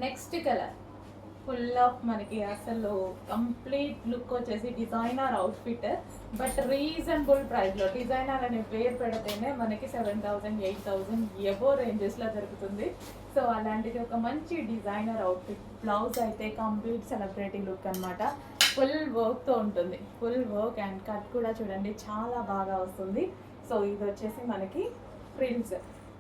Next colour full of మనకి అసలు complete look వచ్చేసి డిజైనర్ అవుట్ఫిట్, బట్ రీజనబుల్ ప్రైస్లో. డిజైనర్ అనే పేరు పెడితేనే మనకి 7,000 8,000 ఎబో రేంజెస్లో దొరుకుతుంది. సో అలాంటిది ఒక మంచి డిజైనర్ అవుట్ఫిట్. బ్లౌజ్ అయితే కంప్లీట్ సెలబ్రిటీ లుక్ అనమాట. ఫుల్ వర్క్తో ఉంటుంది. ఫుల్ వర్క్ అండ్ కట్ కూడా చూడండి చాలా బాగా వస్తుంది. సో ఇది వచ్చేసి మనకి ఫ్రిల్స్,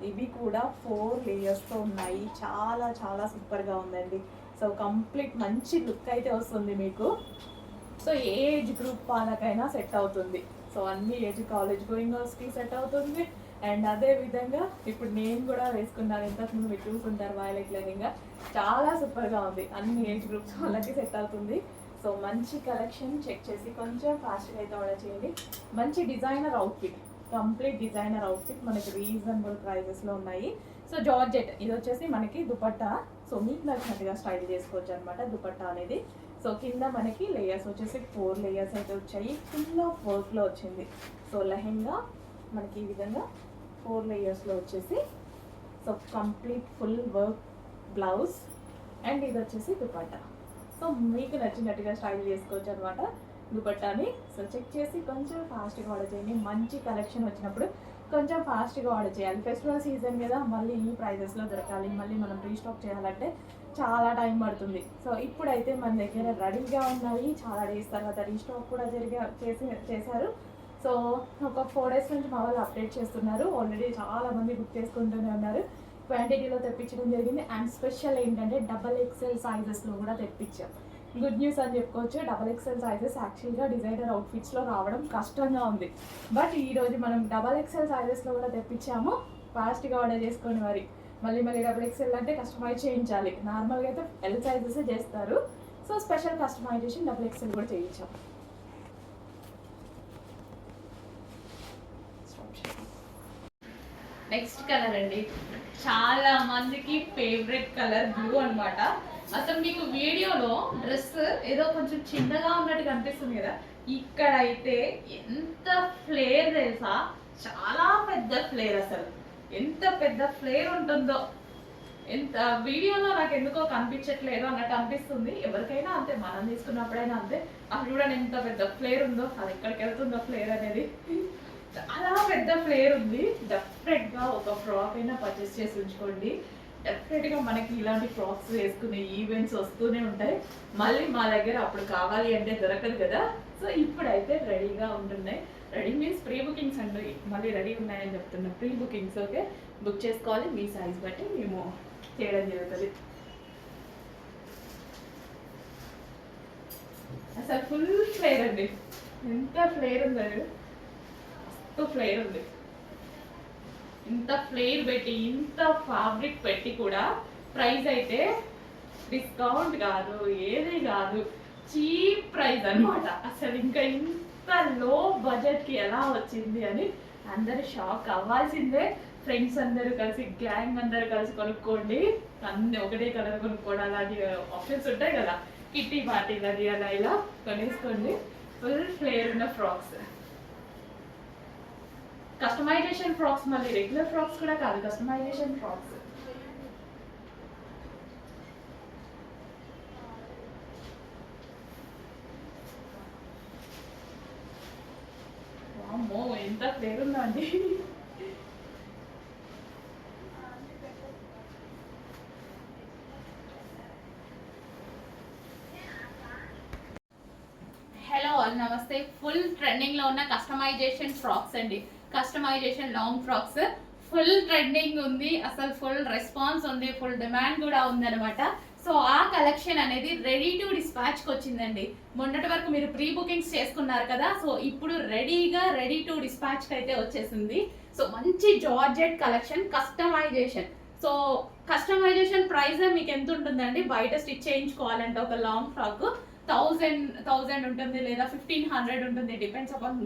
ఇవి కూడా 4 లేయర్స్తో ఉన్నాయి. చాలా చాలా సూపర్గా ఉందండి. సో కంప్లీట్ మంచి లుక్ అయితే వస్తుంది మీకు. సో ఏజ్ గ్రూప్ వాళ్ళకైనా సెట్ అవుతుంది. సో అన్ని ఏజ్ కాలేజ్ గోయింగ్ గర్ల్స్కి సెట్ అవుతుంది. అండ్ అదే విధంగా ఇప్పుడు నేను కూడా వేసుకున్నాను, ఇంతకుముందు మీరు చూసుకుంటారు వైలెట్ లెహెంగా. చాలా సూపర్గా ఉంది, అన్ని ఏజ్ గ్రూప్స్ వాళ్ళకి సెట్ అవుతుంది. సో మంచి కలెక్షన్ చెక్ చేసి కొంచెం ఫాస్ట్గా అయితే ఆర్డర్ చేయండి. మంచి designer outfit, complete designer outfit మనకి రీజనబుల్ ప్రైజెస్లో ఉన్నాయి. సో జార్జెట్ ఇది వచ్చేసి మనకి దుపట్టా. సో మీకు నచ్చినట్టుగా స్టైల్ చేసుకోవచ్చు అనమాట దుపట్టా అనేది. సో కింద మనకి లేయర్స్ వచ్చేసి 4 లేయర్స్ అయితే వచ్చాయి. ఫుల్ ఆఫ్ వర్క్లో వచ్చింది. సో లెహెంగా మనకి ఈ విధంగా 4 లేయర్స్లో వచ్చేసి, so complete full work blouse and ఇది వచ్చేసి దుపట్టా. సో మీకు నచ్చినట్టుగా స్టైల్ చేసుకోవచ్చు అనమాట దుపట్టాని. సో చెక్ చేసి కొంచెం ఫాస్ట్గా ఆర్డర్ చేయండి. మంచి కలెక్షన్ వచ్చినప్పుడు కొంచెం ఫాస్ట్గా ఆర్డర్ చేయాలి. ఫెస్టివల్ సీజన్ కదా, మళ్ళీ ఈ ప్రైజెస్లో దొరకాలి, మళ్ళీ మనం రీస్టాక్ చేయాలంటే చాలా టైం పడుతుంది. సో ఇప్పుడైతే మన దగ్గర రెడీగా ఉన్నాయి. చాలా డేస్ తర్వాత రీస్టాక్ కూడా చేశారు. సో ఒక 4 డేస్ నుంచి మా వాళ్ళు అప్డేట్ చేస్తున్నారు. ఆల్రెడీ చాలామంది బుక్ చేసుకుంటూనే ఉన్నారు. క్వాంటిటీలో తెప్పించడం జరిగింది. అండ్ స్పెషల్ ఏంటంటే XXL సైజెస్లో కూడా తెప్పించాం. గుడ్ న్యూస్ అని చెప్పుకోవచ్చు. XXL సైజెస్ యాక్చువల్గా డిజైనర్ అవుట్ఫిట్స్లో రావడం కష్టంగా ఉంది, బట్ ఈరోజు మనం XXL సైజెస్లో కూడా తెప్పించాము. ఫాస్ట్గా ఆర్డర్ చేసుకోండి. మళ్ళీ XXL అంటే కస్టమైజ్ చేయించాలి. నార్మల్గా అయితే L సైజెస్ చేస్తారు. సో స్పెషల్ కస్టమైజేషన్ XXL కూడా చేయించాం. నెక్స్ట్ కలర్ అండి, చాలా మందికి ఫేవరెట్ కలర్ బ్లూ అనమాట. అసలు మీకు వీడియోలో డ్రెస్ ఏదో కొంచెం చిన్నగా ఉన్నట్టు కనిపిస్తుంది కదా, ఇక్కడైతే ఎంత ఫ్లేర్ తెలుసా, చాలా పెద్ద ఫ్లేర్. అసలు ఎంత పెద్ద ఫ్లేర్ ఉంటుందో, ఎంత వీడియోలో నాకు ఎందుకో కనిపించట్లేదు అన్నట్టు అనిపిస్తుంది. ఎవరికైనా అంతే, మనం తీసుకున్నప్పుడైనా అంతే. అసలు చూడండి ఎంత పెద్ద ఫ్లేర్ ఉందో, అది ఎక్కడికి వెళ్తుందో ఫ్లేర్ అనేది. చాలా పెద్ద ఫ్లేర్ ఉంది. డెఫినెట్గా ఒక ఫ్రాక్ అయినా పర్చేస్ చేసి ఉంచుకోండి. డెఫినెట్గా మనకి ఇలాంటి ఫ్రాక్స్ వేసుకునే ఈవెంట్స్ వస్తూనే ఉంటాయి. మళ్ళీ మా దగ్గర అప్పుడు కావాలి అంటే దొరకదు కదా. సో ఇప్పుడైతే రెడీగా ఉంటున్నాయి. రెడీ మీన్స్ ప్రీ బుకింగ్స్ అండి, మళ్ళీ రెడీ ఉన్నాయని చెప్తున్నా. ప్రీ బుకింగ్స్ ఓకే, బుక్ చేసుకోవాలి. మీ సైజ్ బట్టి మేము చేయడం జరుగుతుంది. అసలు ఫుల్ ఫ్లేర్ అండి, ఎంత ఫ్లేర్ ఉందండి, ఫ్లేర్ ఉంది. ఇంత ఫ్లేర్ పెట్టి, ఇంత ఫ్యాబ్రిక్ పెట్టి కూడా ప్రైస్ అయితే డిస్కౌంట్ కాదు, ఏది కాదు, చీప్ ప్రైస్ అనమాట. అసలు ఇంకా ఇంత లో బడ్జెట్కి ఎలా వచ్చింది అని అందరు షాక్ అవ్వాల్సిందే. ఫ్రెండ్స్ అందరూ కలిసి, గ్యాంగ్ అందరూ కలిసి కొనుక్కోండి. అన్నీ ఒకటే కలర్ కొనుక్కోవడం, అలాంటి ఆప్షన్స్ ఉంటాయి కదా, కిట్టి పార్టీలు అది అలా ఇలా కొనేసుకోండి. ఫుల్ ఫ్లేర్ ఉన్న ఫ్రాక్స్, కస్టమైజేషన్ ఫ్రాక్స్, మళ్ళీ రెగ్యులర్ ఫ్రాక్స్ కూడా కాదు, కస్టమైజేషన్ ఫ్రాక్స్. అమ్మో ఎంత ఫ్లేర్ ఉందా అండి. హలో నమస్తే. ఫుల్ ట్రెండింగ్ లో ఉన్న కస్టమైజేషన్ ఫ్రాక్స్ అండి. Customisation long frocks full trending ఉంది. అసలు ఫుల్ రెస్పాన్స్ ఉంది, ఫుల్ డిమాండ్ కూడా ఉందన్నమాట. సో ఆ కలెక్షన్ అనేది రెడీ టు డిస్పాచ్కి వచ్చిందండి. మొన్నటి వరకు మీరు ప్రీ బుకింగ్స్ చేసుకున్నారు కదా, సో ఇప్పుడు రెడీ టు డిస్పాచ్కి అయితే వచ్చేసింది. సో మంచి georgette collection, customisation. So customisation price మీకు ఎంత ఉంటుందండి, బయట స్టిచ్ చేయించుకోవాలంటే ఒక లాంగ్ ఫ్రాక్ 1000 ఉంటుంది, లేదా 1500 ఉంటుంది. డిపెండ్స్ అపాన్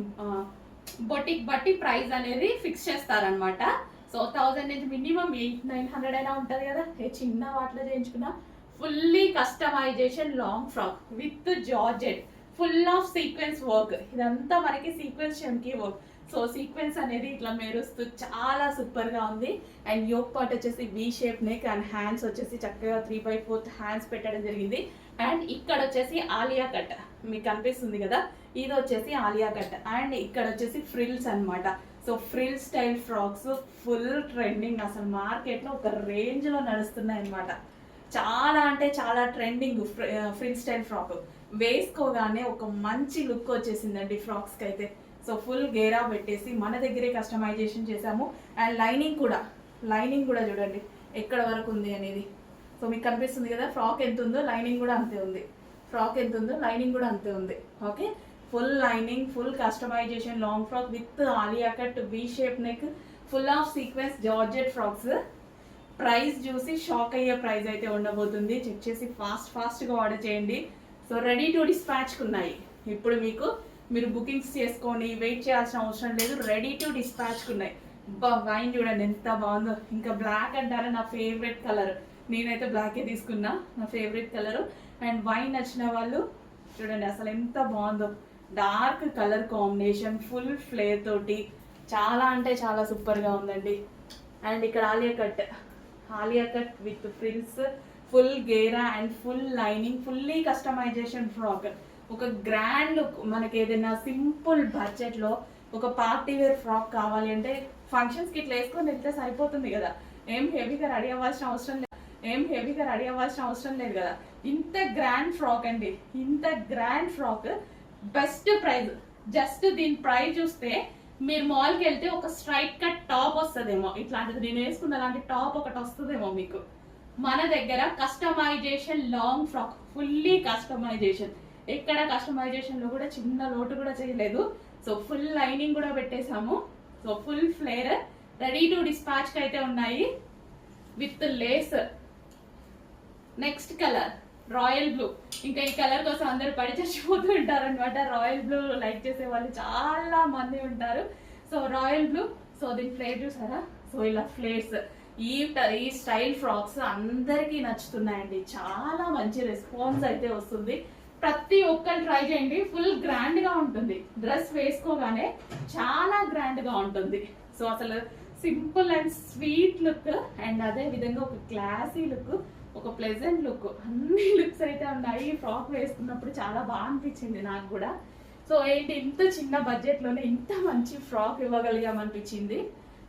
బొటిక్ బట్టి ప్రైస్ అనేది ఫిక్స్ చేస్తారనమాట. సో 1000 నుంచి మినిమం 800-900 అయినా ఉంటుంది కదా. చిన్న వాటిలో చేయించుకున్నా fully customization long frock with georgette, full of sequence work. ఇదంతా మనకి సీక్వెన్స్ చమ్కీ వర్క్. సో సీక్వెన్స్ అనేది ఇట్లా మెరుస్తూ చాలా సూపర్గా ఉంది. అండ్ యోక్ పార్ట్ వచ్చేసి వి షేప్ నెక్ అండ్ హ్యాండ్స్ వచ్చేసి చక్కగా 3/4 హ్యాండ్స్ పెట్టడం జరిగింది. అండ్ ఇక్కడ వచ్చేసి ఆలియా కట్ మీకు కనిపిస్తుంది కదా, ఇది వచ్చేసి ఆలియా కట్. అండ్ ఇక్కడ వచ్చేసి ఫ్రిల్స్ అన్నమాట. So frill style frocks full trending, అసలు మార్కెట్లో ఒక రేంజ్లో నడుస్తున్నాయి అన్నమాట. చాలా అంటే చాలా ట్రెండింగ్ ఫ్రిల్ స్టైల్ ఫ్రాక్. వేసుకోగానే ఒక మంచి లుక్ వచ్చేసిందండి ఫ్రాక్స్కి అయితే. సో ఫుల్ గేరా పెట్టేసి మన దగ్గరే కస్టమైజేషన్ చేసాము. అండ్ లైనింగ్ కూడా చూడండి ఎక్కడ వరకు ఉంది అనేది. సో మీకు కనిపిస్తుంది కదా, ఫ్రాక్ ఎంత ఉందో లైనింగ్ కూడా అంతే ఉంది. Okay, full lining, full customisation long frock with Alia cut, V shape neck, full of sequence georgette frocks. Price చూసి షాక్ అయ్యే ప్రైస్ అయితే ఉండబోతుంది. చెక్ చేసి ఫాస్ట్గా ఆర్డర్ చేయండి. సో రెడీ టు డిస్పాచ్కి ఉన్నాయి. ఇప్పుడు మీరు బుకింగ్స్ చేసుకొని వెయిట్ చేయాల్సిన అవసరం లేదు, రెడీ టు డిస్పాచ్కి ఉన్నాయి. వైన్ చూడండి ఎంత బాగుందో. ఇంకా బ్లాక్ అంటారా నా ఫేవరెట్ కలర్, నేనైతే బ్లాకే తీసుకున్నా, నా ఫేవరెట్ కలర్. అండ్ వైన్ నచ్చిన వాళ్ళు చూడండి అసలు ఎంత బాగుందో. Dark colour combination, full flare తోటి చాలా అంటే చాలా సూపర్గా ఉందండి. అండ్ ఇక్కడ Alia cut with frills, full గేరా and full lining, fully customization frock. ఒక గ్రాండ్ లుక్, మనకి ఏదైనా సింపుల్ బడ్జెట్లో ఒక పార్టీ వేర్ ఫ్రాక్ కావాలి అంటే ఫంక్షన్స్కి ఇట్లా వేసుకొని వెళ్తే సరిపోతుంది కదా, ఏం హెవీగా రెడీ అవ్వాల్సిన అవసరం లేదు కదా. ఇంత గ్రాండ్ ఫ్రాక్ అండి, బెస్ట్ ప్రైస్. జస్ట్ దీని ప్రైస్ చూస్తే మీరు మాల్కి వెళ్తే ఒక స్ట్రైట్ కట్ టాప్ వస్తుందేమో, ఇట్లాంటిది నేను వేసుకున్న అలాంటి టాప్ ఒకటి వస్తుందేమో మీకు. మన దగ్గర customisation long frock, fully customisation, ఎక్కడ కస్టమైజేషన్లో కూడా చిన్న లోటు కూడా చేయలేదు. సో ఫుల్ లైనింగ్ కూడా పెట్టేశాము. So full flare, ready to డిస్పాచ్కి అయితే ఉన్నాయి with lace. Next colour royal blue. ఇంకా ఈ కలర్ కోసం అందరు పడి చచ్చిపోతూ ఉంటారు అనమాట. రాయల్ బ్లూ లైక్ చేసే వాళ్ళు చాలా మంది ఉంటారు. So royal blue. సో దీని ఫ్లేర్ చూసారా, సో ఇలా ఫ్లేర్స్. ఈ స్టైల్ ఫ్రాక్స్ అందరికీ నచ్చుతున్నాయండి, చాలా మంచి రెస్పాన్స్ అయితే వస్తుంది. ప్రతి ఒక్కరు ట్రై చేయండి, ఫుల్ గ్రాండ్గా ఉంటుంది. డ్రెస్ వేసుకోగానే చాలా గ్రాండ్గా ఉంటుంది. సో అసలు simple and sweet look, and అదే విధంగా ఒక క్లాసీ లుక్, ఒక ప్లెజెంట్ లుక్, అన్ని లుక్స్ అయితే ఉన్నాయి. ఫ్రాక్ వేసుకున్నప్పుడు చాలా బాగా అనిపించింది నాకు కూడా. సో ఏంటి, ఇంత చిన్న బడ్జెట్లోనే ఇంత మంచి ఫ్రాక్ ఇవ్వగలిగామనిపించింది.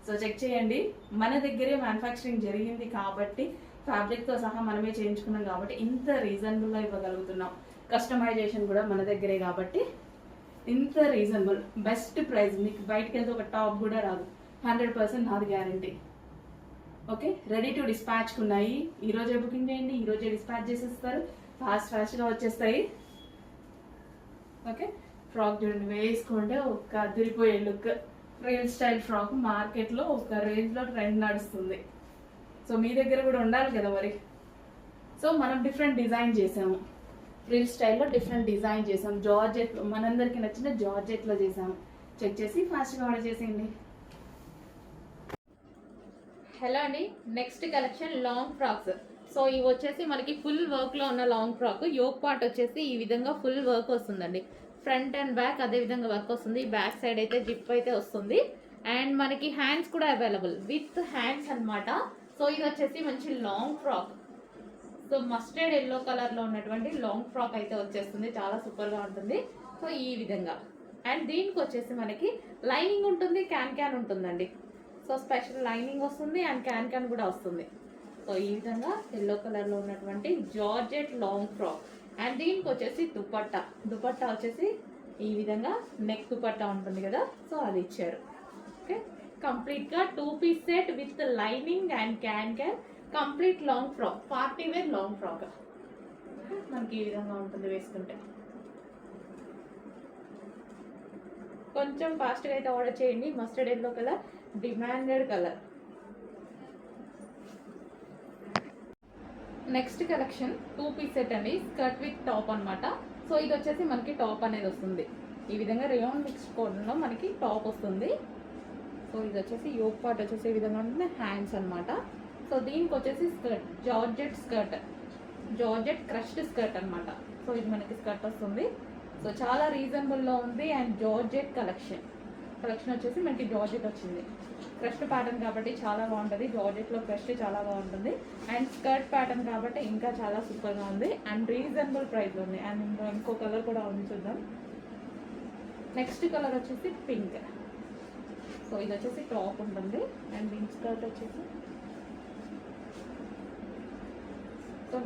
సో చెక్ చేయండి, మన దగ్గరే మ్యానుఫ్యాక్చరింగ్ జరిగింది కాబట్టి, ఫ్యాబ్రిక్తో సహా మనమే చేయించుకున్నాం కాబట్టి ఇంత రీజనబుల్గా ఇవ్వగలుగుతున్నాం. కస్టమైజేషన్ కూడా మన దగ్గరే కాబట్టి ఇంత రీజనబుల్, బెస్ట్ ప్రైస్. మీకు బయటకు వెళ్తే ఒక టాప్ కూడా రాదు, 100% నాది గ్యారంటీ. ఓకే, రెడీ టు డిస్పాచ్కి ఉన్నాయి. ఈరోజే బుకింగ్ చేయండి, ఈరోజే డిస్పాచ్ చేసేస్తారు, ఫాస్ట్గా వచ్చేస్తాయి. ఓకే, ఫ్రాక్ చూడండి వేసుకుంటే ఒక అదిరిపోయే లుక్. రియల్ స్టైల్ ఫ్రాక్ మార్కెట్లో ఒక రేంజ్లో ట్రెండ్ నడుస్తుంది. సో మీ దగ్గర కూడా ఉండాలి కదా మరి. సో మనం డిఫరెంట్ డిజైన్ చేసాము, ఫ్రిల్ స్టైల్లో డిఫరెంట్ డిజైన్ చేసాం. జార్జెట్, మనందరికి నచ్చిన జార్జెట్లో చేసాము. చెక్ చేసి ఫాస్ట్గా ఆర్డర్ చేసేయండి. హలో అండి, next collection long frocks. So ఇవి వచ్చేసి మనకి ఫుల్ వర్క్లో ఉన్న లాంగ్ ఫ్రాక్. యోక్ పార్ట్ వచ్చేసి ఈ విధంగా ఫుల్ వర్క్ వస్తుందండి. ఫ్రంట్ అండ్ బ్యాక్ అదే విధంగా వర్క్ వస్తుంది. బ్యాక్ సైడ్ అయితే జిప్ అయితే వస్తుంది. అండ్ మనకి హ్యాండ్స్ కూడా అవైలబుల్ విత్ హ్యాండ్స్ అన్నమాట. సో ఇది వచ్చేసి మంచి long frock. So mustard yellow కలర్లో ఉన్నటువంటి లాంగ్ ఫ్రాక్ అయితే వచ్చేస్తుంది, చాలా సూపర్గా ఉంటుంది. సో ఈ విధంగా. అండ్ దీనికి వచ్చేసి మనకి లైనింగ్ ఉంటుంది, క్యాన్ ఉంటుందండి. సో స్పెషల్ లైనింగ్ వస్తుంది అండ్ క్యాన్ కూడా వస్తుంది. సో ఈ విధంగా ఎల్లో కలర్లో ఉన్నటువంటి జార్జెట్ లాంగ్ ఫ్రాక్. అండ్ దీనికి వచ్చేసి దుపట్టా వచ్చేసి ఈ విధంగా నెక్ దుపట్టా ఉంటుంది కదా, సో అది ఇచ్చారు. ఓకే, కంప్లీట్గా 2 piece set with lining and can complete long frock, party wear long frock మనకి ఈ విధంగా ఉంటుంది వేసుకుంటే. కొంచెం ఫాస్ట్గా అయితే ఆర్డర్ చేయండి. Mustard yellow colour demanded colour. Next collection 2 piece set అండి, స్కర్ట్ విత్ టాప్ అనమాట. సో ఇది వచ్చేసి మనకి టాప్ అనేది వస్తుంది ఈ విధంగా రేయాన్ మిక్స్డ్ కోడ్లో మనకి టాప్ వస్తుంది. సో ఇది వచ్చేసి యోక్ పార్ట్ వచ్చేసి ఈ విధంగా ఉంటుంది, హ్యాండ్స్ అనమాట. సో దీనికి వచ్చేసి స్కర్ట్, జార్జెట్ క్రష్డ్ స్కర్ట్ అనమాట. సో ఇది మనకి స్కర్ట్ వస్తుంది. సో చాలా రీజనబుల్లో ఉంది అండ్ జార్జెట్ కలెక్షన్. కలెక్షన్ వచ్చేసి మనకి జార్జెట్ వచ్చింది. క్రస్ట్ ప్యాటర్న్ కాబట్టి చాలా బాగుంటుంది. జార్జెట్లో క్రస్ట్ చాలా బాగుంటుంది. అండ్ స్కర్ట్ ప్యాటర్న్ కాబట్టి ఇంకా చాలా సూపర్గా ఉంది. అండ్ రీజనబుల్ ప్రైస్లో ఉంది. అండ్ ఇంకో కలర్ కూడా ఉంది, చూద్దాం. నెక్స్ట్ కలర్ వచ్చేసి పింక్. సో ఇది వచ్చేసి టాప్ ఉంటుంది. అండ్ దీని స్కర్ట్ వచ్చేసి సో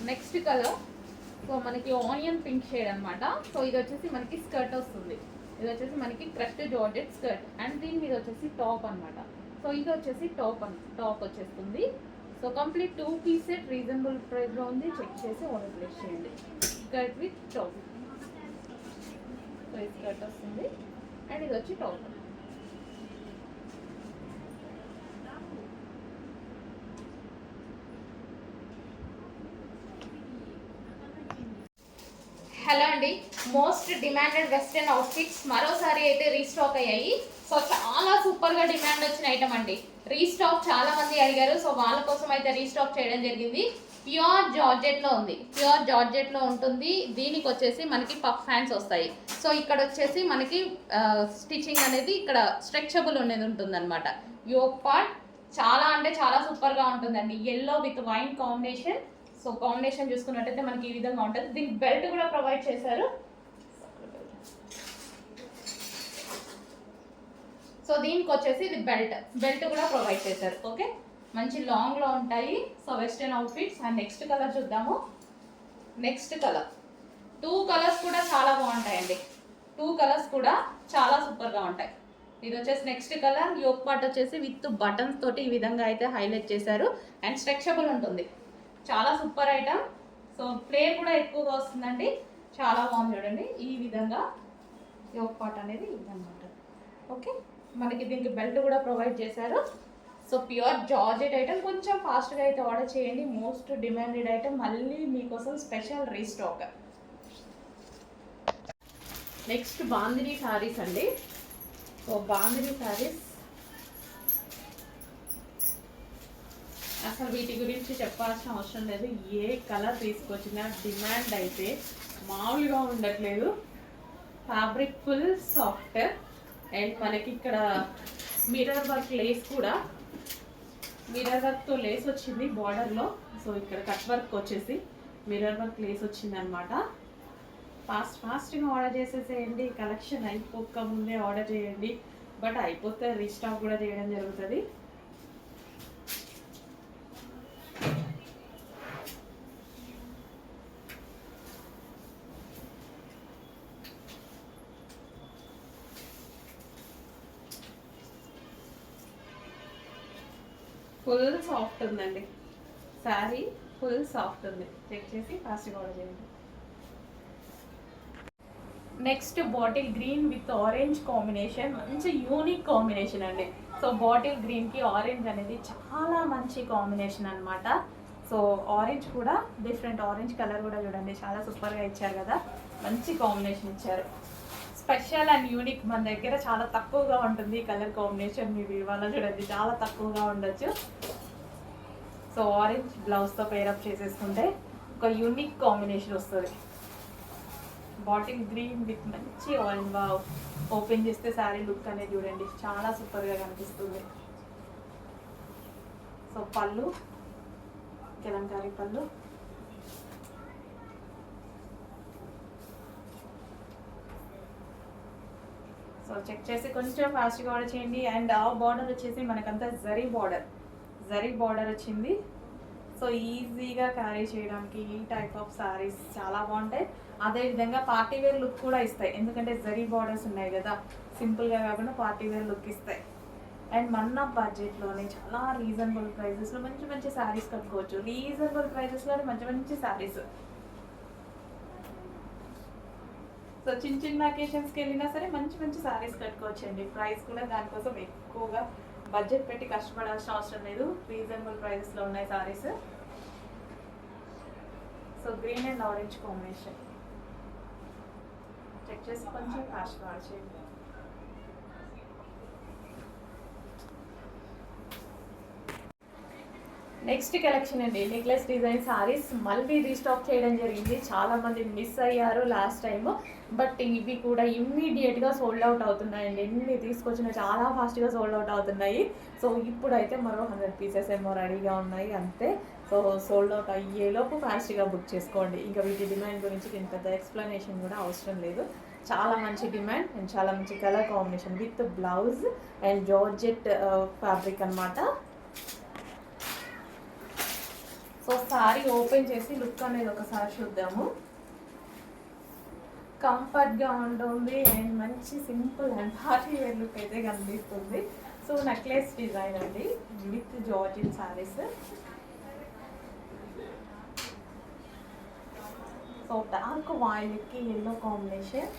నెక్స్ట్ కలర్ సో మనకి ఆనియన్ పింక్ షేడ్ అనమాట. సో ఇది వచ్చేసి మనకి స్కర్ట్ వస్తుంది. ఇది వచ్చేసి మనకి క్రస్ట్ జార్జెట్ స్కర్ట్ అండ్ దీని మీద వచ్చేసి టాప్ అనమాట. సో ఇది వచ్చేసి టాప్ వచ్చేస్తుంది. So complete 2 piece set reasonable ప్రైస్లో ఉంది. చెక్ చేసి ఆర్డర్ ప్లేస్ చేయండి. Skirt with top. సో ఇది స్కర్ట్ వస్తుంది అండ్ ఇది వచ్చి టాప్. హలో అండి, మోస్ట్ డిమాండెడ్ వెస్టర్న్ అవుట్ఫిట్స్ మరోసారి అయితే రీస్టాక్ అయ్యాయి. సో చాలా సూపర్గా డిమాండ్ వచ్చిన ఐటమ్ అండి. రీస్టాక్ చాలా మంది అడిగారు. సో వాళ్ళ కోసం అయితే రీస్టాక్ చేయడం జరిగింది. ప్యూర్ జార్జెట్లో ఉంది. ప్యూర్ జార్జెట్లో ఉంటుంది. దీనికి వచ్చేసి మనకి పఫ్ హ్యాండ్స్ వస్తాయి. సో ఇక్కడ వచ్చేసి మనకి స్టిచ్చింగ్ అనేది ఇక్కడ స్ట్రెచబుల్ అనేది ఉంటుందన్నమాట. యోక్ పార్ట్ చాలా అంటే చాలా సూపర్గా ఉంటుందండి. Yellow with wine combination. So combination చూసుకున్నట్టయితే మనకి ఈ విధంగా ఉంటుంది. దీనికి బెల్ట్ కూడా ప్రొవైడ్ చేశారు. సో దీనికి వచ్చేసి ఇది బెల్ట్ కూడా ప్రొవైడ్ చేశారు. ఓకే, మంచి లాంగ్లో ఉంటాయి. So western outfits. And next colour చూద్దాము. నెక్స్ట్ కలర్ 2 కలర్స్ కూడా చాలా బాగుంటాయండి. 2 కలర్స్ కూడా చాలా సూపర్గా ఉంటాయి. ఇది వచ్చేసి నెక్స్ట్ కలర్. యోక్ పార్ట్ వచ్చేసి విత్ బటన్స్ తోటి ఈ విధంగా అయితే హైలైట్ చేశారు. అండ్ స్ట్రెచబుల్ ఉంటుంది. చాలా సూపర్ ఐటమ్. సో ఫ్లేర్ కూడా ఎక్కువగా వస్తుందండి. చాలా బాగుంది చూడండి. ఈ విధంగా యోక్ పార్ట్ అనేది ఈ విధంగా ఉంటుంది. ఓకే, మనకి దీనికి బెల్ట్ కూడా ప్రొవైడ్ చేశారు. So pure georgette item. కొంచెం ఫాస్ట్గా అయితే ఆర్డర్ చేయండి. Most demanded item. మళ్ళీ మీకోసం special restock. Next bandhani saris అండి. సో బాందిని శారీస్ అసలు వీటి గురించి చెప్పాల్సిన అవసరం లేదు. ఏ కలర్ తీసుకొచ్చినా డిమాండ్ అయితే మామూలుగా ఉండట్లేదు. Fabric full soft. అండ్ మనకి ఇక్కడ మిర్రర్ వర్క్ లేస్ కూడా, మిర్రర్ వర్క్తో లేస్ వచ్చింది బార్డర్లో. సో ఇక్కడ కట్ వర్క్ వచ్చేసి మిర్రర్ వర్క్ లేస్ వచ్చింది అనమాట. ఫాస్ట్గా ఆర్డర్ చేసేసేయండి. కలెక్షన్ అయిపోక ముందే ఆర్డర్ చేయండి. బట్ అయిపోతే రీస్టాక్ కూడా చేయడం జరుగుతుంది. ఫుల్ సాఫ్ట్ ఉందండి శారీ. ఫుల్ సాఫ్ట్ ఉంది. చెక్ చేసి ఫాస్ట్గా ఆర్డర్ చేయండి. Next bottle green with orange combination. మంచి యూనిక్ కాంబినేషన్ అండి. సో బాటిల్ గ్రీన్కి ఆరెంజ్ అనేది చాలా మంచి కాంబినేషన్ అనమాట. సో ఆరెంజ్ కూడా డిఫరెంట్ ఆరెంజ్ కలర్ కూడా చూడండి చాలా సూపర్గా ఇచ్చారు కదా. మంచి కాంబినేషన్ ఇచ్చారు. Special and unique. మన దగ్గర చాలా తక్కువగా ఉంటుంది ఈ కలర్ కాంబినేషన్. మీరు ఇవాళ చూడండి చాలా తక్కువగా ఉండొచ్చు. సో ఆరెంజ్ బ్లౌజ్తో పేరప్ చేసేసుకుంటే ఒక యూనిక్ కాంబినేషన్ వస్తుంది. బాటిల్ గ్రీన్ విత్ మంచి ఆరెంజ్. వావ్, ఓపెన్ చేస్తే శారీ లుక్ అనేది చూడండి చాలా సూపర్గా కనిపిస్తుంది. సో పళ్ళు కలంకారీ పళ్ళు. సో చెక్ చేసి కొంచెం ఫాస్ట్గా ఆర్డర్ చేయండి. అండ్ ఆ బార్డర్ వచ్చేసి మనకంతా జరీ బార్డర్ వచ్చింది. సో ఈజీగా క్యారీ చేయడానికి ఈ టైప్ ఆఫ్ శారీస్ చాలా బాగుంటాయి. అదేవిధంగా పార్టీ వేర్ లుక్ కూడా ఇస్తాయి. ఎందుకంటే జరీ బార్డర్స్ ఉన్నాయి కదా, సింపుల్గా కాకుండా పార్టీ వేర్ లుక్ ఇస్తాయి. అండ్ మన బడ్జెట్లోనే చాలా రీజనబుల్ ప్రైజెస్లో మంచి మంచి శారీస్ కట్టుకోవచ్చు. రీజనబుల్ ప్రైజెస్లోనే మంచి మంచి శారీస్. సో చిన్న అకేషన్స్కి వెళ్ళినా సరే మంచి మంచి శారీస్ కట్టుకోవచ్చు అండి. ప్రైస్ కూడా దానికోసం ఎక్కువగా బడ్జెట్ పెట్టి కష్టపడాల్సిన అవసరం లేదు. రీజనబుల్ ప్రైజెస్లో ఉన్నాయి saris. So green and orange combination. Check చేసి కొంచెం ఫాస్ట్ ఆర్డర్ చేయండి. నెక్స్ట్ కలెక్షన్ అండి, నెక్లెస్ డిజైన్ సారీస్ మళ్ళీ రీస్టాక్ చేయడం జరిగింది. చాలా మంది మిస్ అయ్యారు లాస్ట్ టైం, బట్ ఇవి కూడా ఇమ్మీడియట్గా సోల్డ్ అవుట్ అవుతున్నాయండి. ఎన్ని తీసుకొచ్చినా చాలా ఫాస్ట్గా సోల్డ్ అవుట్ అవుతున్నాయి. సో ఇప్పుడైతే మరో 100 పీసెస్ ఏమో రెడీగా ఉన్నాయి అంతే. సో సోల్డ్ అవుట్ అయ్యేలోపు ఫాస్ట్గా బుక్ చేసుకోండి. ఇంకా వీటి డిమాండ్ గురించి దీని పెద్ద ఎక్స్ప్లెనేషన్ కూడా అవసరం లేదు. చాలా మంచి డిమాండ్ అండ్ చాలా మంచి colour combination with blouse and georgette fabric అనమాట. సో సారీ ఓపెన్ చేసి లుక్ అనేది ఒకసారి చూద్దాము. కంఫర్ట్గా ఉంటుంది అండ్ మంచి simple and party wear look అయితే కనిపిస్తుంది. సో నెక్లెస్ డిజైన్ అండి with georgette saris. So dark వైలెట్కి ఎల్లో కాంబినేషన్,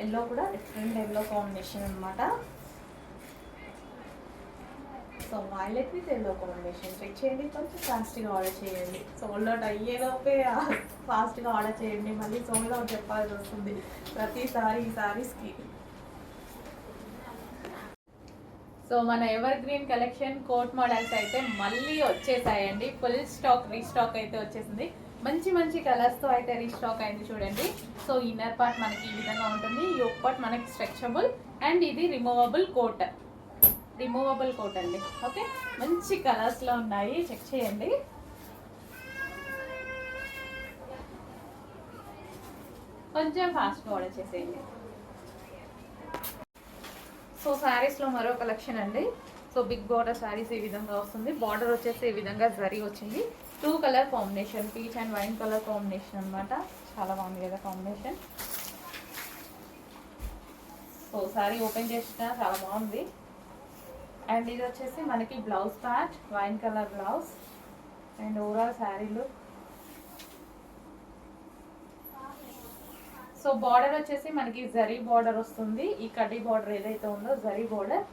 ఎల్లో కూడా డిఫరెంట్ ఎల్లో కాంబినేషన్ అనమాట. So violet with yellow combination. Check చేయండి, కొంచెం ఫాస్ట్గా ఆర్డర్ చేయండి. సోల్డ్ అవుట్ అయ్యేలోపే ఫాస్ట్గా ఆర్డర్ చేయండి, మళ్ళీ సోల్డ్ అవుట్ చెప్పాల్సి వస్తుంది ప్రతిసారి ఈ సారీస్కి. సో మన ఎవర్ గ్రీన్ కలెక్షన్ కోట్ మోడల్స్ అయితే మళ్ళీ వచ్చేసాయండి. ఫుల్ స్టాక్ రీస్టాక్ అయితే వచ్చేసింది. మంచి మంచి కలర్స్తో అయితే రీస్టాక్ అయింది చూడండి. సో ఇన్నర్ పార్ట్ మనకి ఈ విధంగా ఉంటుంది, యోక్ పార్ట్ మనకి స్ట్రెచబుల్ అండ్ ఇది రిమూవబుల్ కోట్ అండి. ఓకే, మంచి కలర్స్లో ఉన్నాయి, చెక్ చేయండి. కొంచెం ఫాస్ట్గా ఆర్డర్ చేసేయండి. సో శారీస్లో మరో కలెక్షన్ అండి. సో బిగ్ బార్డర్ శారీస్ ఈ విధంగా వస్తుంది. బార్డర్ వచ్చేసి ఈ విధంగా జరీ వచ్చింది. 2 colour combination, peach and wine colour combination అనమాట. చాలా బాగుంది కదా కాంబినేషన్. సో శారీ ఓపెన్ చేసిన చాలా బాగుంది. అండ్ ఇది వచ్చేసి మనకి blouse part, wine colour blouse and overall sari look. So border వచ్చేసి మనకి జరీ బార్డర్ వస్తుంది. ఈ కడ్డీ బార్డర్ ఏదైతే ఉందో జరీ బార్డర్.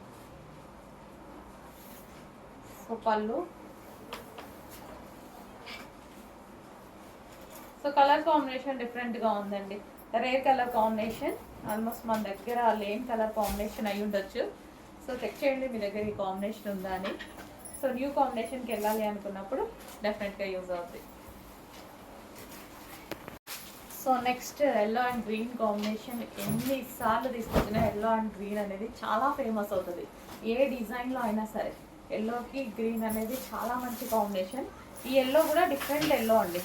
సో పళ్ళు. సో కలర్ కాంబినేషన్ డిఫరెంట్గా ఉందండి, రేర్ కలర్ కాంబినేషన్. ఆల్మోస్ట్ మన దగ్గర లేన్ కలర్ కాంబినేషన్ అయి ఉండొచ్చు. సో చెక్ చేయండి మీ దగ్గర ఈ కాంబినేషన్ ఉందా అని. సో న్యూ కాంబినేషన్కి వెళ్ళాలి అనుకున్నప్పుడు డెఫినెట్గా యూజ్ అవుతుంది. So next yellow and green combination. ఎన్నిసార్లు తీసుకొచ్చినా ఎల్లో అండ్ గ్రీన్ అనేది చాలా ఫేమస్ అవుతుంది ఏ డిజైన్లో అయినా సరే. ఎల్లోకి గ్రీన్ అనేది చాలా మంచి కాంబినేషన్. ఈ ఎల్లో కూడా డిఫరెంట్ ఎల్లో అండి.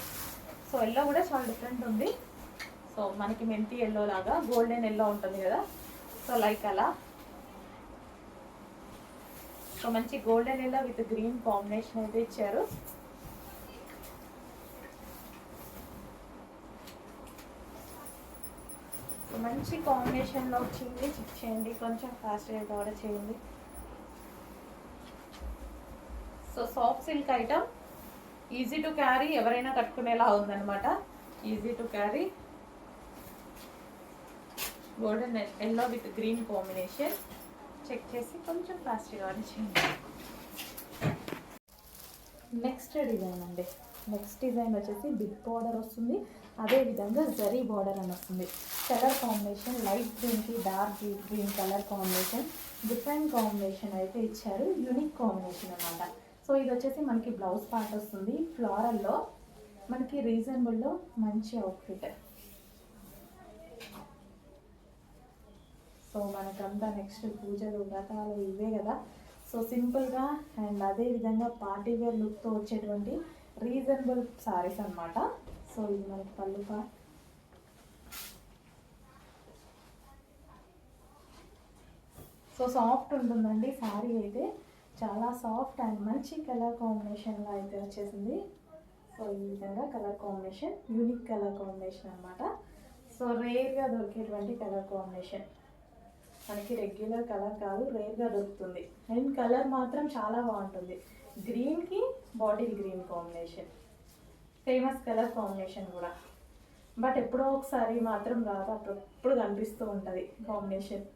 సో ఎల్లో కూడా చాలా డిఫరెంట్ ఉంది. సో మనకి మెంతి ఎల్లో లాగా గోల్డెన్ ఎల్లో ఉంటుంది కదా, సో లైక్ అలా. సో మంచి golden yellow with green combination అయితే ఇచ్చారు. మంచి కాంబినేషన్లో వచ్చింది, చెక్ చేయండి, కొంచెం ఫాస్ట్గా అయితే ఆర్డర్ చేయండి. So soft silk item, easy to carry, ఎవరైనా కట్టుకునేలా ఉందన్నమాట. Easy to carry, golden yellow with green combination. Check చేసి కొంచెం ఫాస్ట్గా ఆర్డర్ చేయండి. నెక్స్ట్ డిజైన్ అండి. నెక్స్ట్ డిజైన్ వచ్చేసి బిగ్ బార్డర్ వస్తుంది, అదేవిధంగా జరీ బార్డర్ అని వస్తుంది. కలర్ కాంబినేషన్ లైట్ గ్రీన్కి dark green colour combination. Different combination అయితే ఇచ్చారు, యూనిక్ కాంబినేషన్ అనమాట. సో ఇది వచ్చేసి మనకి బ్లౌజ్ పార్ట్ వస్తుంది ఫ్లోరల్లో, మనకి రీజనబుల్లో మంచి అవుట్ఫిట్. సో మనకంతా నెక్స్ట్ పూజలు వ్రతాలు ఇవే కదా. సో సింపుల్గా అండ్ అదేవిధంగా పార్టీ వేర్ లుక్తో వచ్చేటువంటి రీజనబుల్ సారీస్ అనమాట. సో ఇది మనకి పళ్ళు పార్ట్. సో సాఫ్ట్ ఉంటుందండి సారీ అయితే, చాలా సాఫ్ట్ అండ్ మంచి కలర్ కాంబినేషన్లో అయితే వచ్చేసింది. సో ఈ విధంగా colour combination, unique colour combination అనమాట. సో రేర్గా దొరికేటువంటి కలర్ కాంబినేషన్, మనకి రెగ్యులర్ కలర్ కాదు, రేర్గా దొరుకుతుంది. అండ్ కలర్ మాత్రం చాలా బాగుంటుంది. గ్రీన్కి bottle green combination, famous colour combination కూడా. బట్ ఎప్పుడో ఒకసారి మాత్రం రాదు, అప్పుడప్పుడు కనిపిస్తూ ఉంటుంది కాంబినేషన్.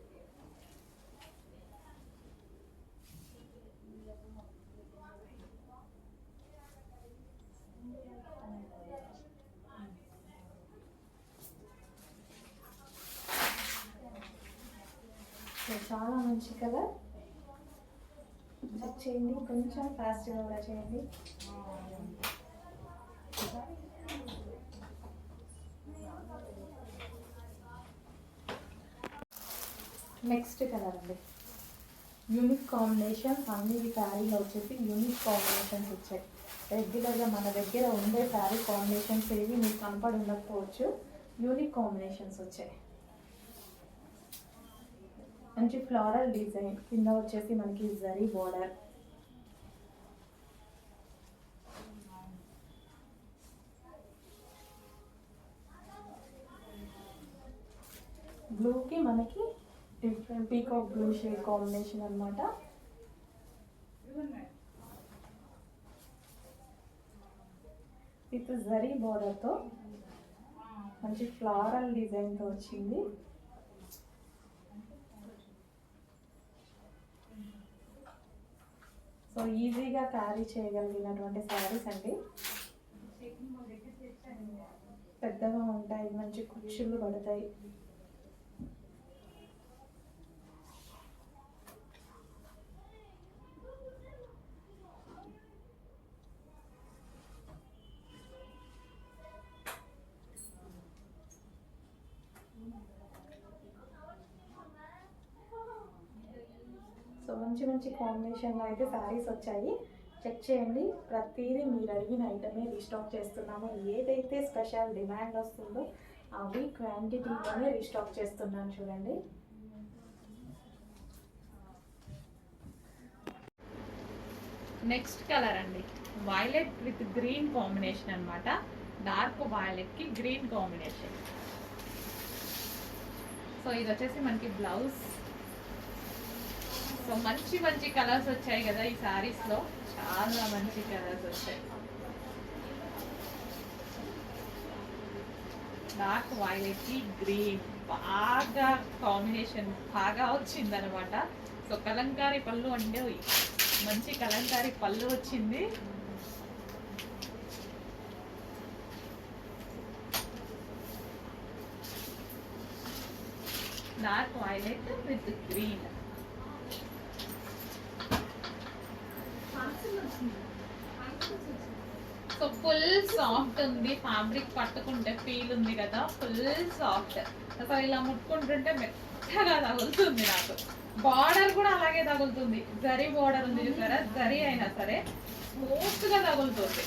చాలా మంచి కలర్, చేయండి, కొంచెం ఫాస్ట్గా కూడా చేయండి. నెక్స్ట్ కలర్ అండి, యూనిక్ కాంబినేషన్స్ అన్ని శారీలో వచ్చేసి యూనిక్ కాంబినేషన్స్ వచ్చాయి. రెగ్యులర్గా మన దగ్గర ఉండే శారీ కాంబినేషన్స్ ఏవి మీకు కనపడి ఉండకపోవచ్చు, యూనిక్ కాంబినేషన్స్ వచ్చాయి. మంచి ఫ్లోరల్ డిజైన్, కింద వచ్చేసి మనకి జరీ బోర్డర్, బ్లూకి మనకి different peacock blue shade combination అనమాట. విత్ జరీ బోర్డర్తో మంచి ఫ్లోరల్ డిజైన్తో వచ్చింది. సో ఈజీగా క్యారీ చేయగలిగినటువంటి శారీస్ అండి. పెద్దగా ఉంటాయి, మంచి కుచ్చుళ్ళు పడతాయి. సో మంచి మంచి కాంబినేషన్లో అయితే శారీస్ వచ్చాయి, చెక్ చేయండి. ప్రతిదీ మీరు అడిగిన ఐటమే రీస్టాక్ చేస్తున్నాము. ఏదైతే స్పెషల్ డిమాండ్ వస్తుందో అవి క్వాంటిటీలోనే రీస్టాక్ చేస్తున్నాను. చూడండి, నెక్స్ట్ కలర్ అండి, వైలెట్ విత్ గ్రీన్ కాంబినేషన్ అనమాట. డార్క్ వైలెట్కి గ్రీన్ కాంబినేషన్. సో ఇది వచ్చేసి మనకి బ్లౌజ్. సో మంచి మంచి కలర్స్ వచ్చాయి కదా ఈ శారీస్లో, చాలా మంచి కలర్స్ వచ్చాయి. డార్క్ వైలెట్కి గ్రీన్ బాగా కాంబినేషన్ బాగా వచ్చిందనమాట. సో కలంకారీ పళ్ళు అంటే మంచి కలంకారీ పళ్ళు వచ్చింది. Dark violet with green. So full soft ఉంది, ఫ్యాబ్రిక్ పట్టుకుంటే ఫీల్ ఉంది కదా, ఫుల్ సాఫ్ట్. అసలు ఇలా ముట్టుకుంటుంటే మెత్తగా తగులుతుంది నాకు. బార్డర్ కూడా అలాగే తగులుతుంది, జరీ బార్డర్ ఉంది చూసారా, జరీ అయినా సరే స్మూత్గా తగులుతుంది.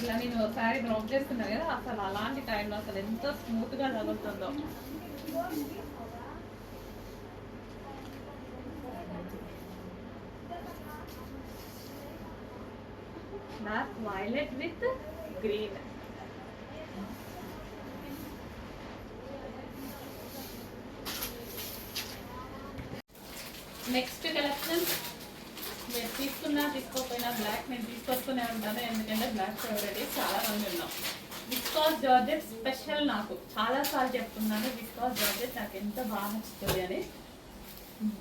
ఇలా నేను ఒకసారి డ్రాప్ చేస్తున్నాను కదా, అసలు అలాంటి టైంలో అసలు ఎంత స్మూత్గా తగులుతుందో. Dark violet with green. Next collection మీరు తీసుకున్నా తీసుకోకపోయినా బ్లాక్ నేను తీసుకొస్తూనే ఉంటాను, ఎందుకంటే బ్లాక్ ఫేవరెట్ చాలా మంది ఉన్నాం. విస్కాస్ జార్జెట్ స్పెషల్ నాకు చాలాసార్లు చెప్తున్నాను, విస్కాస్ జార్జెట్ నాకు ఎంత బాగా నచ్చుతుంది అని.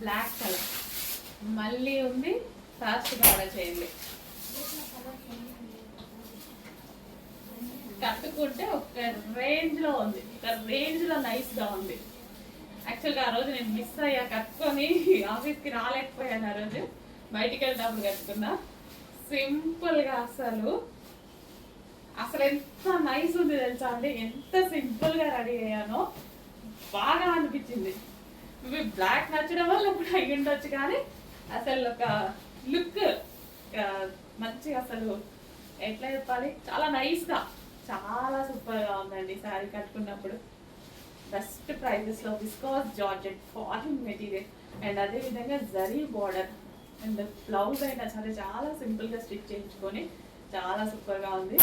బ్లాక్ కలర్ మళ్ళీ ఉంది, ఫాస్ట్గా ఆర్డర్ చేయండి. కట్టుకుంటే ఒక రేంజ్లో ఉంది, ఒక రేంజ్లో నైస్గా ఉంది. యాక్చువల్గా ఆ రోజు నేను మిస్ అయ్యా, కట్టుకొని ఆఫీస్కి రాలేకపోయాను. ఆ రోజు బయటికి వెళ్ళినప్పుడు కట్టుకున్నా. సింపుల్గా అసలు ఎంత నైస్ ఉంది తెలుసా అండి, ఎంత సింపుల్గా రెడీ అయ్యానో బాగా అనిపించింది. ఇవి బ్లాక్ నచ్చడం వల్ల కూడా అయ్యి ఉండొచ్చు, కానీ అసలు ఒక లుక్ మంచిగా, అసలు ఎట్లా చెప్పాలి, చాలా నైస్గా, చాలా సూపర్గా ఉందండి శారీ కట్టుకున్నప్పుడు. బెస్ట్ ప్రైజెస్లో విస్కాస్ జార్జెట్ ఫాలిన్ మెటీరియల్, అండ్ అదేవిధంగా జరీ బార్డర్, అండ్ బ్లౌజ్ అయినా సరే చాలా సింపుల్గా స్టిచ్ చేయించుకొని చాలా సూపర్గా ఉంది.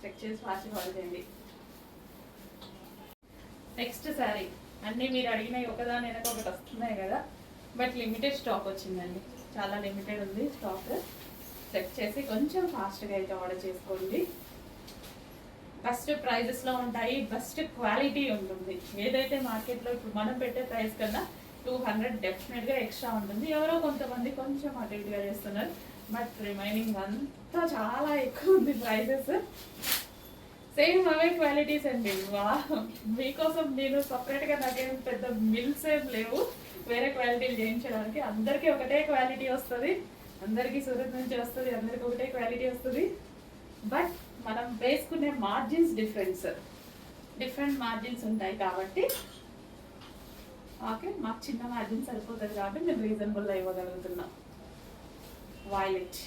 చెక్ చేసి ఫాస్ట్గా ఆర్డర్ చేయండి. నెక్స్ట్ శారీ అన్నీ మీరు అడిగినవి ఒకదాని వెనక ఒకటి వస్తున్నాయి కదా, బట్ లిమిటెడ్ స్టాక్ వచ్చిందండి, చాలా లిమిటెడ్ ఉంది స్టాక్. చెక్ చేసి కొంచెం ఫాస్ట్గా అయితే ఆర్డర్ చేసుకోండి. బెస్ట్ ప్రైజెస్లో ఉంటాయి, బెస్ట్ క్వాలిటీ ఉంటుంది. ఏదైతే మార్కెట్లో ఇప్పుడు మనం పెట్టే ప్రైస్ కన్నా 200 డెఫినెట్గా ఎక్స్ట్రా ఉంటుంది. ఎవరో కొంతమంది కొంచెం అటు ఇటుగా చేస్తున్నారు, బట్ రిమైనింగ్ అంతా చాలా ఎక్కువ ఉంది ప్రైజెస్. సేమ్ అవే క్వాలిటీస్ అండి. మీకోసం నేను సపరేట్గా నాకేం పెద్ద మిల్స్ ఏం లేవు వేరే క్వాలిటీలు చేయించడానికి, అందరికీ ఒకటే క్వాలిటీ వస్తుంది. అందరికీ సూరత్ నుంచి వస్తుంది, అందరికి ఒకటే క్వాలిటీ వస్తుంది. బట్ మనం వేసుకునే మార్జిన్స్ డిఫరెంట్ మార్జిన్స్ ఉంటాయి కాబట్టి ఓకే, మాకు చిన్న మార్జిన్ సరిపోతుంది కాబట్టి మేము రీజనబుల్ ఇవ్వగలుగుతున్నాం. Violet.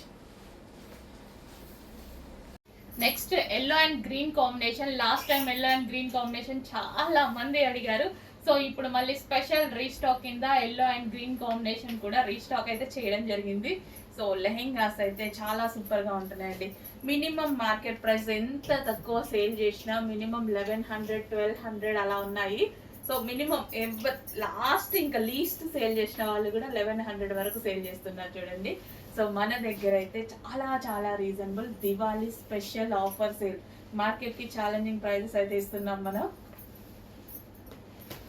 Next yellow and green combination. Last time yellow and green combination చాలా మంది అడిగారు. సో ఇప్పుడు మళ్ళీ స్పెషల్ రీస్టాక్ కింద ఎల్లో అండ్ గ్రీన్ కాంబినేషన్ కూడా రీస్టాక్ అయితే చేయడం జరిగింది. సో లెహెంగాస్ అయితే చాలా సూపర్గా ఉంటున్నాయండి. మినిమం మార్కెట్ ప్రైస్ ఎంత తక్కువ సేల్ చేసినా మినిమం 1100 1200 అలా ఉన్నాయి. సో మినిమం లాస్ట్ ఇంకా లీస్ట్ సేల్ చేసిన వాళ్ళు కూడా 1100 వరకు సేల్ చేస్తున్నారు చూడండి. సో మన దగ్గర అయితే చాలా చాలా reasonable Diwali special offer sale. మార్కెట్కి ఛాలెంజింగ్ ప్రైజెస్ అయితే ఇస్తున్నాం మనం.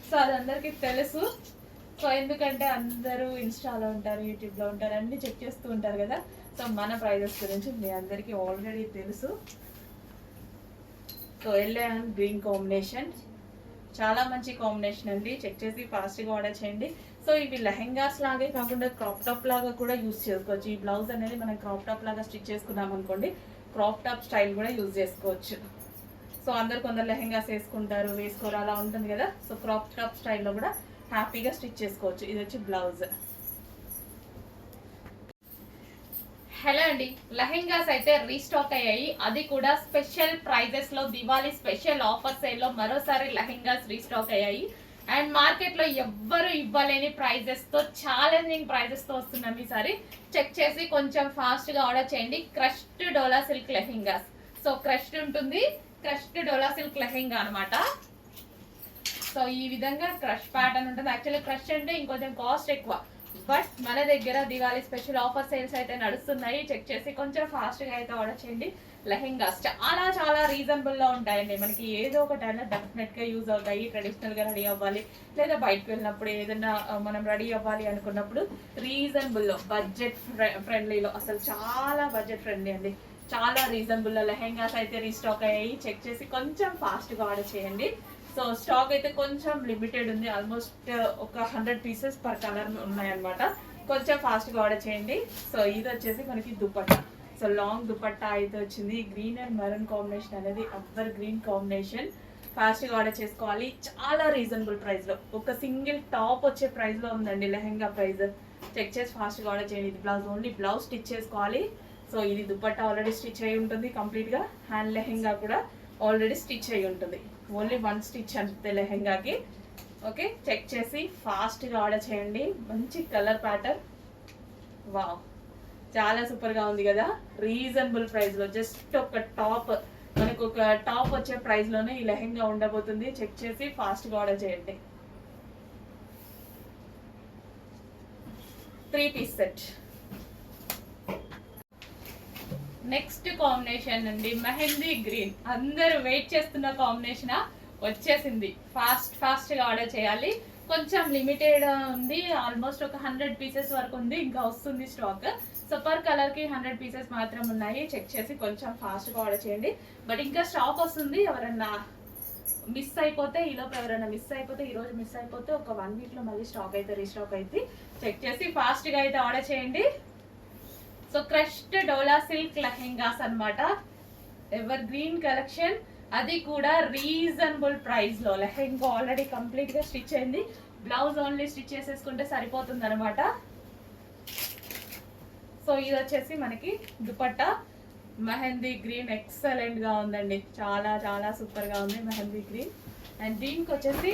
సో అది అందరికీ తెలుసు. సో ఎందుకంటే అందరూ ఇన్స్టాలో ఉంటారు, యూట్యూబ్లో ఉంటారు, అన్నీ చెక్ చేస్తూ ఉంటారు కదా. సో మన ప్రైజెస్ గురించి మీ అందరికీ ఆల్రెడీ తెలుసు. So yellow and green combination చాలా మంచి కాంబినేషన్ అండి. చెక్ చేసి ఫాస్ట్గా ఆర్డర్ చేయండి. సో ఇవి లెహెంగాస్ లాగే కాకుండా క్రాప్ టాప్ లాగా కూడా యూజ్ చేసుకోవచ్చు. ఈ బ్లౌజ్ అనేది మనం క్రాప్ టాప్ లాగా స్టిచ్ చేసుకున్నాం అనుకోండి, క్రాప్ టాప్ స్టైల్ కూడా యూజ్ చేసుకోవచ్చు. సో కొందరు లెహెంగాస్ వేసుకుంటారు, వేసుకోరు, అలా ఉంటుంది కదా. సో క్రాప్ టాప్ స్టైల్లో కూడా హ్యాపీగా స్టిచ్ చేసుకోవచ్చు. ఇది వచ్చి బ్లౌజ్. హలో అండి, లెహెంగాస్ అయితే రీస్టాక్ అయ్యాయి, అది కూడా స్పెషల్ ప్రైజెస్ లో. దివాళీ స్పెషల్ ఆఫర్ సేల్ లో మరోసారి లెహెంగాస్ రీస్టాక్ అయ్యాయి. అండ్ మార్కెట్ లో ఎవ్వరు ఇవ్వలేని ప్రైజెస్ తో, ఛాలెంజింగ్ ప్రైజెస్ తో వస్తున్నాం ఈసారి. చెక్ చేసి కొంచెం ఫాస్ట్ గా ఆర్డర్ చేయండి. క్రష్డ్ డోలా సిల్క్ లెహెంగాస్. సో క్రష్డ్ ఉంటుంది, క్రష్డ్ డోలా సిల్క్ లెహెంగా అనమాట. సో ఈ విధంగా క్రష్ ప్యాటర్న్ ఉంటుంది. యాక్చువల్లీ క్రష్ అంటే ఇంకొంచెం కాస్ట్ ఎక్కువ, బట్ మన దగ్గర దివాళీ స్పెషల్ ఆఫర్ సేల్స్ అయితే నడుస్తున్నాయి. చెక్ చేసి కొంచెం ఫాస్ట్గా అయితే ఆర్డర్ చేయండి. లెహెంగాస్ చాలా చాలా రీజనబుల్లో ఉంటాయండి. మనకి ఏదో ఒక టైంలో డెఫినెట్గా యూజ్ అవుతాయి. ట్రెడిషనల్గా రెడీ అవ్వాలి, లేదా బయటకు వెళ్ళినప్పుడు ఏదైనా మనం రెడీ అవ్వాలి అనుకున్నప్పుడు రీజనబుల్లో, బడ్జెట్ ఫ్రెండ్లీలో, అసలు చాలా బడ్జెట్ ఫ్రెండ్లీ అండి. చాలా రీజనబుల్లో లెహెంగాస్ అయితే రీస్టాక్ అయ్యాయి. చెక్ చేసి కొంచెం ఫాస్ట్గా ఆర్డర్ చేయండి. సో స్టాక్ అయితే కొంచెం లిమిటెడ్ ఉంది. ఆల్మోస్ట్ ఒక 100 పీసెస్ పర్ కలర్ ఉన్నాయన్నమాట. కొంచెం ఫాస్ట్గా ఆర్డర్ చేయండి. సో ఇది వచ్చేసి మనకి దుపట్టా. సో లాంగ్ దుపట్టా అయితే వచ్చింది. గ్రీన్ అండ్ మెరూన్ కాంబినేషన్ అనేది ఎవర్ గ్రీన్ కాంబినేషన్. ఫాస్ట్గా ఆర్డర్ చేసుకోవాలి. చాలా రీజనబుల్ ప్రైస్లో, ఒక సింగిల్ టాప్ వచ్చే ప్రైస్లో ఉందండి లెహెంగా ప్రైస్. చెక్ చేసి ఫాస్ట్గా ఆర్డర్ చేయండి. ఇది బ్లౌజ్, ఓన్లీ బ్లౌజ్ స్టిచ్ చేసుకోవాలి. సో ఇది దుపట్టా ఆల్రెడీ స్టిచ్ అయి ఉంటుంది కంప్లీట్గా. హ్యాండ్ లెహెంగా కూడా ఆల్రెడీ స్టిచ్ అయి ఉంటుంది. ఓన్లీ 1 స్టిచ్ అంతే లెహెంగాకి. ఓకే, చెక్ చేసి ఫాస్ట్గా ఆర్డర్ చేయండి. మంచి కలర్ ప్యాటర్న్, వావ్, చాలా సూపర్గా ఉంది కదా. రీజనబుల్ ప్రైస్లో జస్ట్ ఒక టాప్, మనకు ఒక టాప్ వచ్చే ప్రైస్లోనే ఈ లెహెంగా ఉండబోతుంది. చెక్ చేసి ఫాస్ట్గా ఆర్డర్ చేయండి. 3 పీస్ సెట్. నెక్స్ట్ కాంబినేషన్ అండి మెహందీ గ్రీన్. అందరూ వెయిట్ చేస్తున్న కాంబినేషన్ వచ్చేసింది. ఫాస్ట్గా ఆర్డర్ చేయాలి. కొంచెం లిమిటెడ్ ఉంది, ఆల్మోస్ట్ ఒక 100 పీసెస్ వరకు ఉంది, ఇంకా వస్తుంది స్టాక్. సో పర్ కలర్కి 100 పీసెస్ మాత్రం ఉన్నాయి. చెక్ చేసి కొంచెం ఫాస్ట్గా ఆర్డర్ చేయండి. బట్ ఇంకా స్టాక్ వస్తుంది. ఎవరన్నా మిస్ అయిపోతే, ఈలోపు ఎవరైనా మిస్ అయిపోతే, ఈరోజు మిస్ అయిపోతే ఒక 1 వీక్లో మళ్ళీ స్టాక్ అయితే రీస్టాక్ అయితే. చెక్ చేసి ఫాస్ట్గా అయితే ఆర్డర్ చేయండి. సో క్రష్డ్ డోలా సిల్క్ లెహెంగాస్ అనమాట. ఎవర్ గ్రీన్ కలెక్షన్, అది కూడా రీజనబుల్ ప్రైస్ లో. లెహెంగా ఆల్రెడీ కంప్లీట్ గా స్టిచ్ అయింది. బ్లౌజ్ ఓన్లీ స్టిచ్ చేసేసుకుంటే సరిపోతుంది అనమాట. సో ఇది వచ్చేసి మనకి దుపట్టా మెహందీ గ్రీన్. ఎక్సలెంట్ గా ఉందండి, చాలా చాలా సూపర్ గా ఉంది మెహందీ గ్రీన్. అండ్ దీనికి వచ్చేసి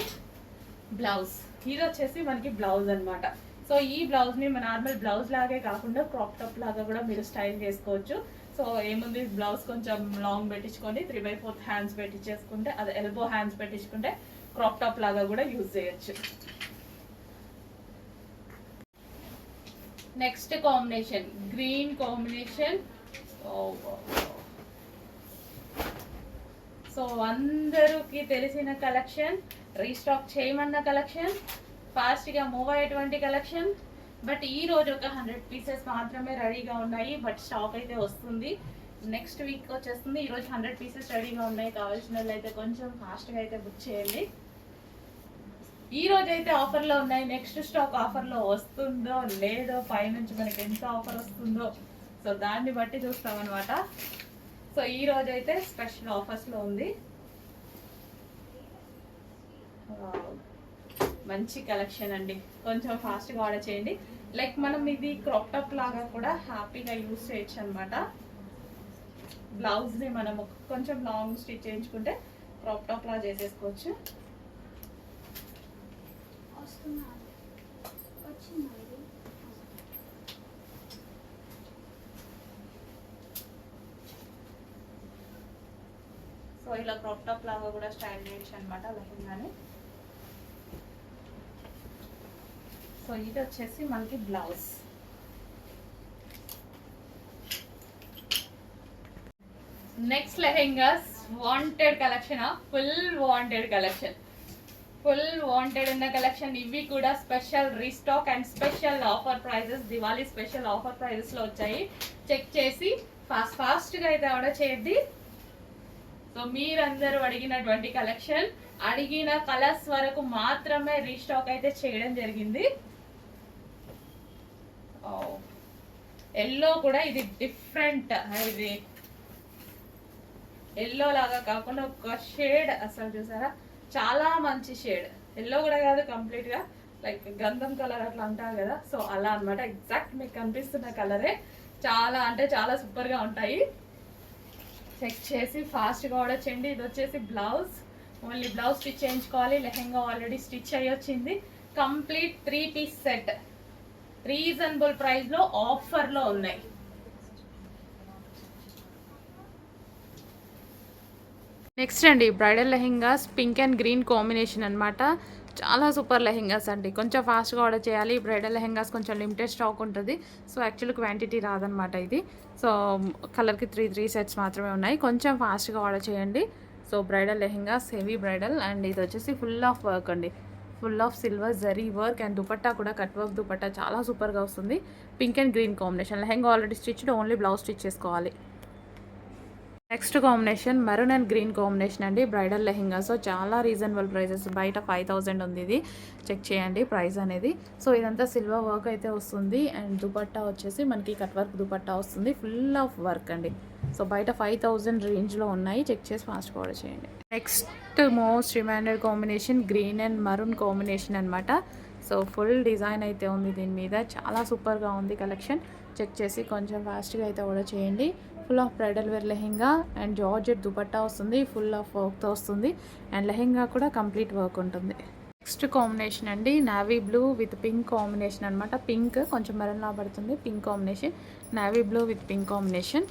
బ్లౌజ్. ఇది వచ్చేసి మనకి బ్లౌజ్ అనమాట. సో ఈ బ్లౌజ్ని నార్మల్ బ్లౌజ్ లాగే కాకుండా క్రాప్ టాప్ లాగా కూడా మీరు స్టైల్ చేసుకోవచ్చు. సో ఏముంది, బ్లౌజ్ కొంచెం లాంగ్ పెట్టించుకొని 3/4 హ్యాండ్స్ పెట్టించేసుకుంటే, అది ఎల్బో హ్యాండ్స్ పెట్టించుకుంటే క్రాప్ టాప్ లాగా కూడా యూజ్ చేయొచ్చు. Next combination green combination. So అందరికి తెలిసిన కలెక్షన్, రీస్టాక్ చేయమన్న కలెక్షన్, ఫాస్ట్గా మూవ్ అయ్యేటువంటి కలెక్షన్. బట్ ఈ రోజు ఒక 100 పీసెస్ మాత్రమే రెడీగా ఉన్నాయి. బట్ స్టాక్ అయితే వస్తుంది, నెక్స్ట్ వీక్ వచ్చేస్తుంది. ఈరోజు 100 పీసెస్ రెడీగా ఉన్నాయి. కావాల్సిన వాళ్ళు అయితే కొంచెం ఫాస్ట్గా అయితే బుక్ చేయండి. ఈ రోజు అయితే ఆఫర్లో ఉన్నాయి. నెక్స్ట్ స్టాక్ ఆఫర్లో వస్తుందో లేదో, పైనుంచి మనకి ఎంత ఆఫర్ వస్తుందో సో దాన్ని బట్టి చూస్తాం అనమాట. సో ఈ రోజు అయితే స్పెషల్ ఆఫర్స్లో ఉంది. మంచి కలెక్షన్ అండి, కొంచెం ఫాస్ట్గా ఆర్డర్ చేయండి. లైక్ మనం ఇది క్రాప్ టాప్ లాగా కూడా హ్యాపీగా యూజ్ చేయొచ్చు అనమాట. బ్లౌజ్ని మనం కొంచెం లాంగ్ స్టిచ్ చేయించుకుంటే క్రాప్ టాప్ లాగా చేసేసుకోవచ్చు. సో ఇలా క్రాప్ టాప్ లాగా కూడా స్టైల్ చేయొచ్చు అనమాట లెహంగాని. సో ఇది వచ్చేసి మనకి blouse. Next lehengas wanted collection, full wanted collection, full wanted ఉన్న కలెక్షన్. ఇవి కూడా special restock and special offer prices, Diwali special offer ప్రైజెస్లో వచ్చాయి. చెక్ చేసి ఫాస్ట్గా అయితే ఆర్డర్ చేయండి. సో మీరందరూ అడిగినటువంటి కలెక్షన్, అడిగిన కలర్స్ వరకు మాత్రమే రీస్టాక్ అయితే చేయడం జరిగింది. ఎల్లో కూడా ఇది డిఫరెంట్, ఇది ఎల్లో లాగా కాకుండా ఒక షేడ్ అసలు చూసారా, చాలా మంచి షేడ్. ఎల్లో కూడా కాదు, కంప్లీట్గా లైక్ గంధం కలర్ అట్లా అంటారు కదా, సో అలా అనమాట. ఎగ్జాక్ట్ మీకు కనిపిస్తున్న కలరే. చాలా అంటే చాలా సూపర్గా ఉంటాయి. చెక్ చేసి ఫాస్ట్గా ఆర్డర్ చేయండి. ఇది వచ్చేసి బ్లౌజ్, ఓన్లీ బ్లౌజ్ స్టిచ్ చేయించుకోవాలి. లెహెంగా ఆల్రెడీ స్టిచ్ అయ్యి వచ్చింది. కంప్లీట్ 3 పీస్ సెట్, రీజనబుల్ ప్రైస్లో ఆఫర్లో ఉన్నాయి. నెక్స్ట్ అండి bridal lehengas, pink and green combination అనమాట. చాలా సూపర్ లెహెంగాస్ అండి. కొంచెం ఫాస్ట్గా ఆర్డర్ చేయాలి. బ్రైడల్ లెహెంగాస్ కొంచెం లిమిటెడ్ స్టాక్ ఉంటుంది. సో యాక్చువల్లీ క్వాంటిటీ రాదనమాట ఇది. సో కలర్కి 3 సెట్స్ మాత్రమే ఉన్నాయి. కొంచెం ఫాస్ట్గా ఆర్డర్ చేయండి. So bridal lehengas, heavy bridal. And ఇది వచ్చేసి ఫుల్ ఆఫ్ వర్క్ అండి, full of silver zari work. And dupatta కూడా కట్ వర్క్ దుపట్టా, చాలా సూపర్గా వస్తుంది. Pink and green combination. Lehenga already stitched, only blouse stitch చేసుకోవాలి. Next combination maroon and green combination అండి, బ్రైడల్ లెహెంగా. సో చాలా రీజనబుల్ ప్రైజెస్, బయట 5000 ఉంది. ఇది చెక్ చేయండి ప్రైస్ అనేది. సో ఇదంతా సిల్వర్ వర్క్ అయితే వస్తుంది. అండ్ దుపట్టా వచ్చేసి మనకి కట్ వర్క్ దుపట్టా వస్తుంది, ఫుల్ ఆఫ్ వర్క్ అండి. సో బయట 5000 రేంజ్లో ఉన్నాయి. చెక్ చేసి ఫాస్ట్ ఆర్డర్ చేయండి. Next most demanded combination green and maroon combination అనమాట. సో ఫుల్ డిజైన్ అయితే ఉంది దీని మీద, చాలా సూపర్గా ఉంది కలెక్షన్. చెక్ చేసి కొంచెం ఫాస్ట్గా అయితే ఆర్డర్ చేయండి. Full of bridal wear lehenga and georgette dupatta వస్తుంది, ఫుల్ ఆఫ్ వర్క్తో వస్తుంది. అండ్ లెహెంగా కూడా కంప్లీట్ వర్క్ ఉంటుంది. నెక్స్ట్ కాంబినేషన్ అండి navy blue with pink combination అనమాట. పింక్ కొంచెం మెరూన్లా పడుతుంది, pink combination. Navy blue with pink combination,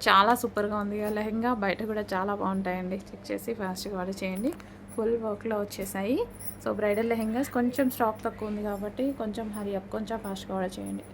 చాలా సూపర్గా ఉంది లెహెంగా. బయట కూడా చాలా బాగుంటాయండి. చెక్ చేసి ఫాస్ట్గా ఆర్డర్ చేయండి. ఫుల్ వర్క్లో వచ్చేసాయి. సో బ్రైడల్ లెహెంగాస్ కొంచెం స్టాక్ తక్కువ ఉంది కాబట్టి కొంచెం హరీ అప్, కొంచెం ఫాస్ట్గా ఆర్డర్ చేయండి.